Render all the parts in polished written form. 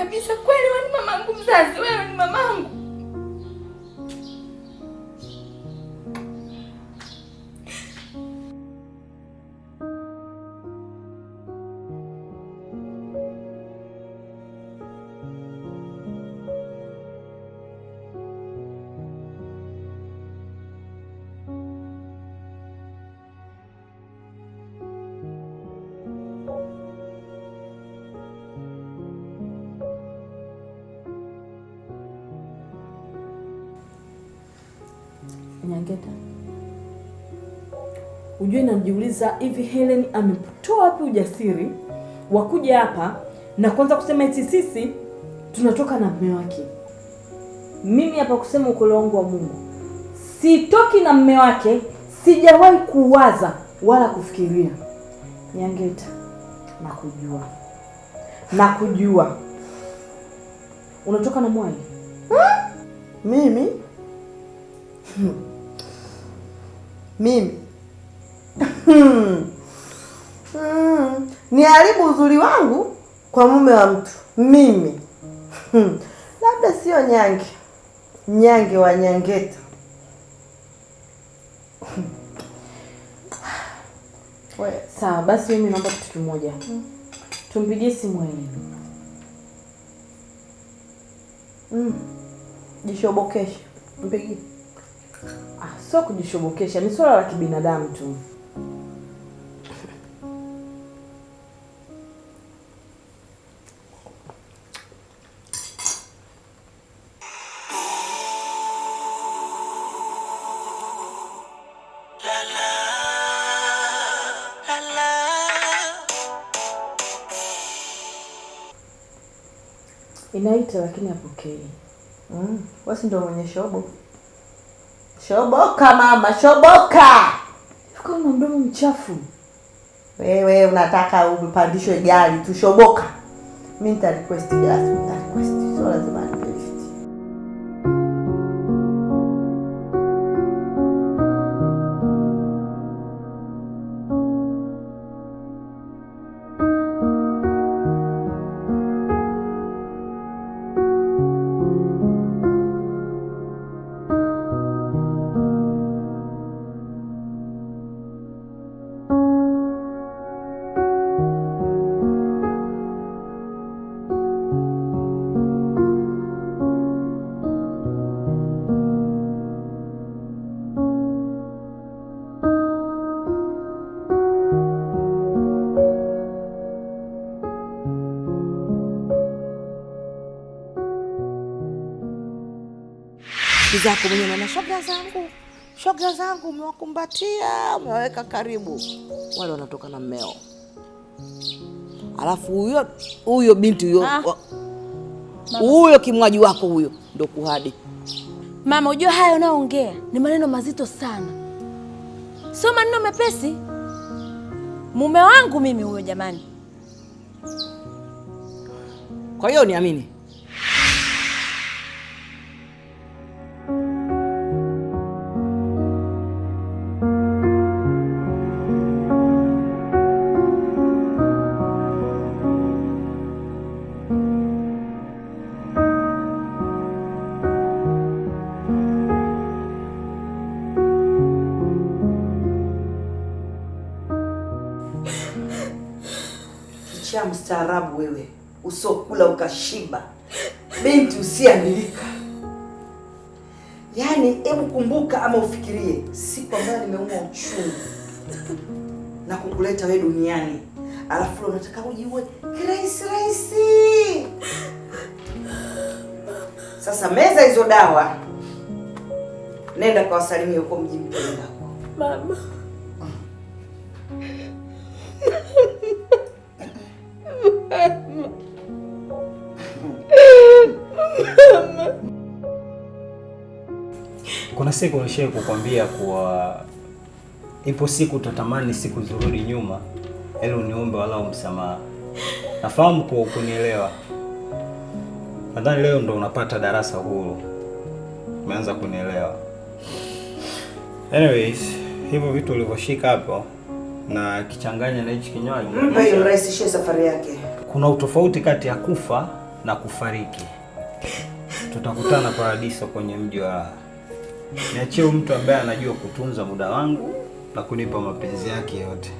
kabisa. Kweli wewe ni mamangu mzazi, wewe ni mamangu. Nyangeta, ujue najiuliza hivi Helen ametoa wapi ujasiri wa kuja hapa na kwanza kusema eti sisi tunatoka na mume wake. Mimi hapa kusema ukweli wangu wa Mungu, sitoki na mume wake, sijawahi kuwaza wala kufikiria. Nyangeta, nakujua unatoka na Mwali. Mimi ni haribu uzuri wangu kwa mume wa mtu mimi? Labda sio Nyange wa Nyangeta. Sawa basi, mimi naomba kitu kimoja. Tumpigie simu Helen. Jishobokesha. Mpigie. Sio kujishobokesha, ni swala la kibinadamu tu. Inaita lakini hapokei. Wewe ndio mwenye shobo. Shoboka mama, shoboka. Uko na mdomo mchafu. Wewe unataka upandishwe gari tu, shoboka. Mimi nita request gari, sio lazima nipe lift. Zako mwenye na shoga zangu umewakumbatia, umeweka karibu. Wale wanatoka na mmeo. Alafu huyo binti huyo kimwaji wako huyo ndo kuhadi. Mama, unajua hayo unaongea ni maneno mazito sana. Sio maneno mepesi. Mume wangu mimi huyo jamani. Kwa hiyo niamini. Mstaarabu wewe, usokula ukashiba, binti usiamilika. Yaani hebu kumbuka ama ufikirie siku ambayo nimeumwa uchungu na kukuleta wewe duniani, alafu unataka ujiue kirahisi. Sasa meza hizo dawa, nenda kwa wasalimie huko mji mpenda wako. Mama. Kuna siku nishaye kukwambia kuwa ipo siku utatamani siku zirudi nyuma ili uniombe wala msamaha. Nafahamu kwa kunielewa. Nadhani leo ndo unapata darasa huru. Umeanza kunielewa. Anyways, hivyo vitu ulivyoshika hapo na kichanganya na hichi kinywaji, mpe rahisishie safari yake. Kuna utofauti kati ya kufa na kufariki. Tutakutana paradiso kwenye mji wa raha. Niachie mtu ambaye anajua kutunza muda wangu na kunipa mapenzi yake yote.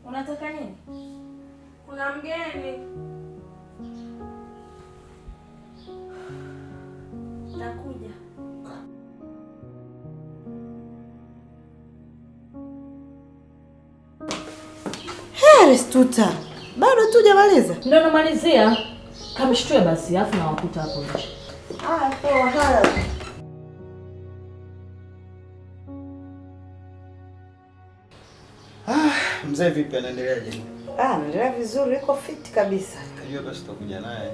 Unataka nini? Kuna mgeni. Nakuja. Restuta, bado tu hujamaliza? Ndio namalizia. Kamshtue basi, afu nawakuta hapo nje. Poa, haya. Mzee vipi, anaendeleaje? Anaendelea vizuri, yuko fit kabisa. Kajua basi tutakuja naye.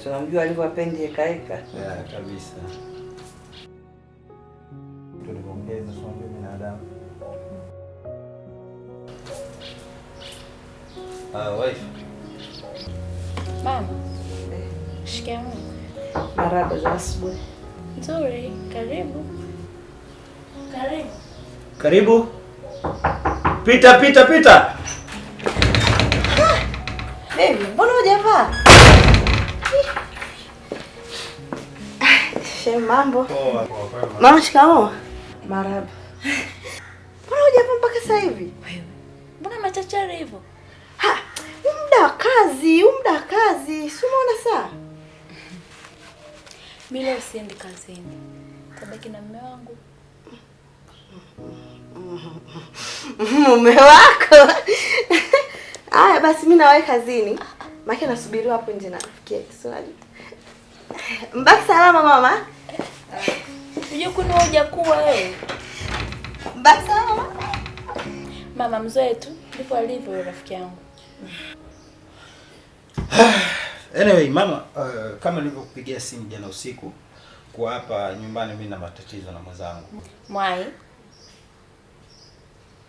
Si unamjua alivyopendi heka. Ya, kabisa. Tuliongeza songe binadamu. Wife. Mama. Shikamoo. Marahaba za asubuhi. Nzuri, karibu. Karibu. Karibu. Pita. Baby, mbona hujavaa? Mambo. Poa. Mama, shikamoo. Marahaba. Mbona hujavaa mpaka sasa hivi? Mbona machachari hivyo? Muda wa kazi. Si umeona saa? Mimi leo siendi kazini. Tabaki na mume wangu. Mume wako? Aya basi mimi nawahi kazini. Maana nasubiriwa hapo nje na rafiki yake. Mbaki salama mama. Unajua kuna hoja kuwa wewe. Mbaki salama. Mama mzoe tu ndipo alivyo rafiki yangu. Anyway, mama, kama nilivyokupigia simu jana usiku kwa hapa nyumbani mimi na matatizo na mwenzangu. Mwai.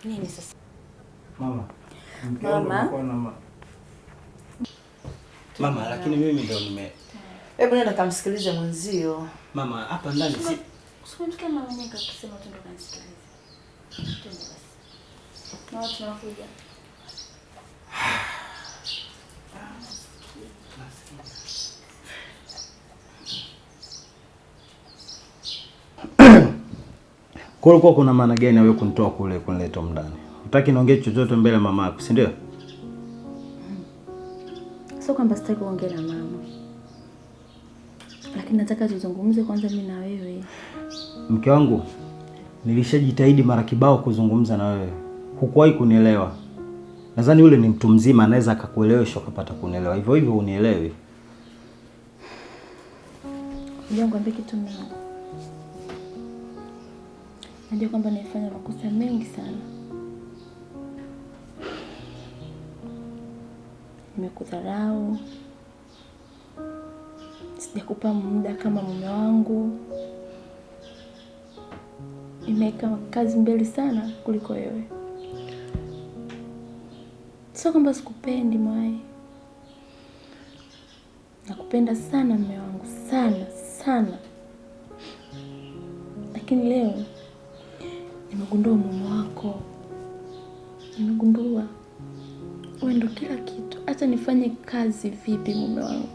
Nini sasa? Mama, lakini mimi ndio Hebu nenda kamsikilize mwenzio. Mama, hapa ndani si usikumbuke kama mwenyewe kusema tu ndo kanisikilize. Twende basi. Na watu wanakuja. Kulikuwa kuna maana gani wewe kunitoa kule kunileta ndani? Hutaki niongee chochote mbele mamako, si ndio? Sio kwamba sitaki kuongea na mama, lakini nataka tuzungumze kwanza mimi na wewe. Mke wangu, nilishajitahidi mara kibao kuzungumza na wewe, hukuwahi kunielewa. Nadhani yule ni mtu mzima, anaweza akakuelewesha ukapata kunielewa. Hivyo hivyo unielewi. Unajua kwamba kitu mimi, najua kwamba nimefanya makosa mengi sana. Nimekudharau, sijakupa muda kama mume wangu, nimeweka kazi mbele sana kuliko wewe. Sio kwamba sikupendi Mai, nakupenda sana mume wangu, sana sana, lakini leo nimegundua mume wako, nimegundua wewe ndo kila kitu. Hata nifanye kazi vipi mume wangu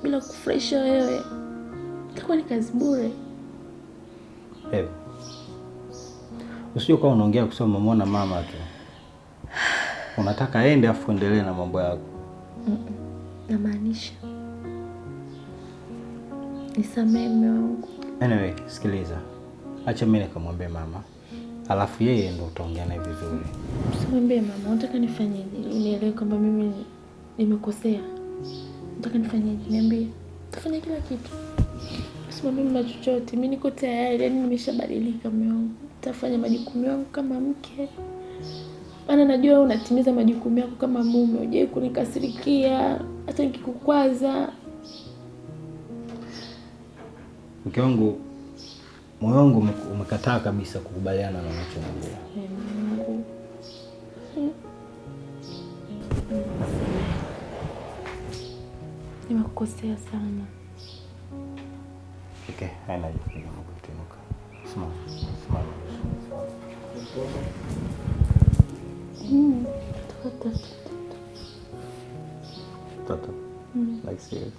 bila kufurahisha wewe, itakuwa ni kazi bure. Hey, usije kwa unaongea kusema muona mama tu. Unataka aende afu endelee na mambo yako. Namaanisha nisamehe mume wangu. Anyway, sikiliza. Acha mimi nikamwambie mama. Alafu yeye ndo utaongea naye vizuri. Usimwambie mama, unataka nifanyeje? Unielewe kwamba mimi nimekosea. Unataka nifanyeje? Niambie. Tafanya kila kitu. Usimwambie mama chochote. Mimi niko tayari, yani nimeshabadilika mume wangu. Nitafanya majukumu yangu kama mke. Maana najua wewe unatimiza majukumu yako kama mume. Hujai kunikasirikia, hata nikikukwaza. Mke wangu, moyo wangu umekataa kabisa kukubaliana na unachoniambia. Nimekukosea sana. Okay, haina haja kutimuka. Simama. Simama. Tata. Like serious.